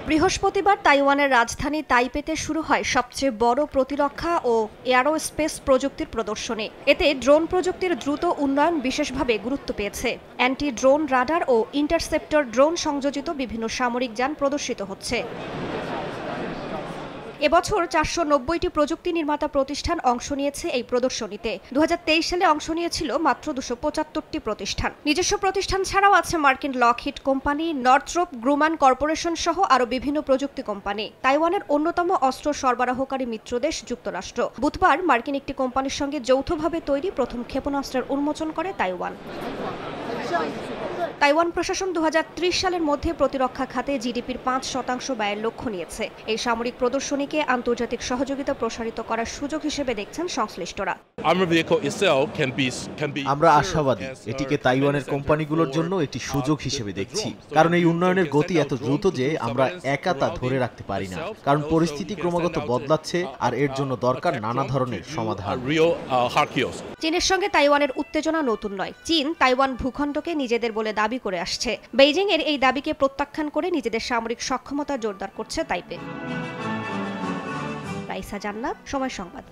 বৃহস্পতিবার তাইওয়ানের রাজধানী তাইপেতে শুরু হয় সবচেয়ে বড় প্রতিরক্ষা ও এয়ারোস্পেস প্রযুক্তির প্রদর্শনী। এতে ড্রোন প্রযুক্তির দ্রুত উন্নয়ন বিশেষভাবে গুরুত্ব পেয়েছে। অ্যান্টি ড্রোন রাডার ও ইন্টারসেপ্টর ড্রোন সংযোজিত বিভিন্ন সামরিক যান প্রদর্শিত হচ্ছে। এবছর 490টি প্রযুক্তি নির্মাতা প্রতিষ্ঠান অংশ নিয়েছে এই প্রদর্শনীতে। 2023 সালে অংশ নিয়েছিল মাত্র 275টি প্রতিষ্ঠান। নিজস্ব প্রতিষ্ঠান ছাড়াও আছে মার্কিন লকহিড কোম্পানি, নর্থ্রপ গ্রুমান কর্পোরেশন সহ আরও বিভিন্ন প্রযুক্তি কোম্পানি। তাইওয়ানের অন্যতম অস্ত্র সরবরাহকারী মিত্রদেশ যুক্তরাষ্ট্র। বুধবার মার্কিন একটি কোম্পানির সঙ্গে যৌথভাবে তৈরি প্রথম ক্ষেপণাস্ত্রের উন্মোচন করে তাইওয়ান। তাইওয়ান প্রশাসন 2030 সালের মধ্যে প্রতিরক্ষা খাতে জিডিপির 5% ব্যয়ের লক্ষ্য নিয়েছে। এই সামরিক প্রদর্শনীকে আন্তর্জাতিক সহযোগিতা প্রসারিত করার সুযোগ হিসেবে দেখছেন সংশ্লিষ্টরা। আমরা আশাবাদী এটিকে তাইওয়ানের কোম্পানিগুলোর জন্য একটি সুযোগ হিসেবে দেখছি, কারণ এই উন্নয়নের গতি এত দ্রুত যে আমরা একা তা ধরে রাখতে পারি না, কারণ পরিস্থিতি ক্রমাগত বদলাচ্ছে আর এর জন্য দরকার নানা ধরনের সমাধান। চীনের সঙ্গে তাইওয়ানের উত্তেজনা নতুন নয়। চীন তাইওয়ান ভূখণ্ডকে নিজেদের বলে দাবি করে আসছে। বেইজিং এর এই দাবিকে প্রত্যাখ্যান করে নিজেদের সামরিক সক্ষমতা জোরদার করছে তাইপে। রাইসা জান্নাত, সময় সংবাদ।